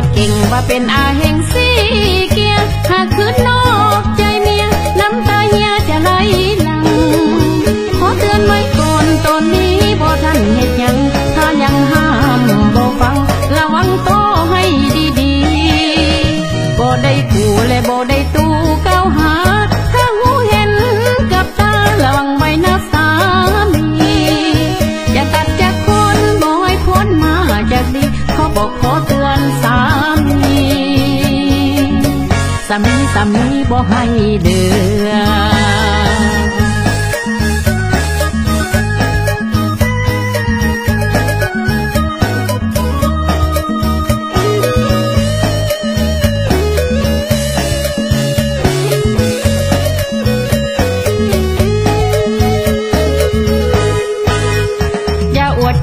ดเก่งว่าเป็นอาเฮงสีเกียหากคืนนอกใจเมียน้ำตาเฮียจะไหลหลังขอเตือนไว้ก่อนตอนนี้บ่ทันเฮ็ดหยังถ้ายังห้ามบ่ฟังระวังโตให้ดีๆบ่ได้ขู่และบ่ได้ตู้ก้าวหาถ้าหูเห็นกับตาระวังไว้นะสามีอย่าตัดจากคนบ่ให้พ้นมาจากดีขอบอกขอเตือนสามีบ่ให้เดือ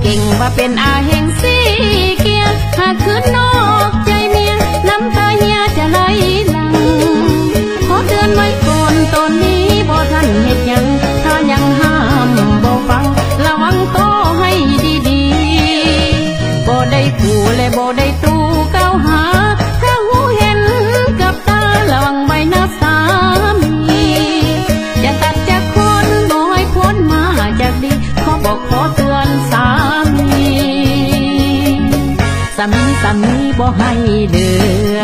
เก่งว่าเป็นอาเฮงสีเกียหากคืนนอกใจเมียน้ำตาเฮียจะไหลหลังขอเตือนไว้ก่อนตอนนี้บ่ทันเฮ็ดหยังถ้ายังห้ามบ่ฟังระวังโตให้ดีๆบ่ได้ขู่และบ่ได้ตู้ก้าวหาถ้าหูเห็นกับตาระวังไว้นะสามีอย่าตัดจากคนบ่ให้พ้นมาจากดีขอบอกขอเตือนสามีบ่ให้เดือ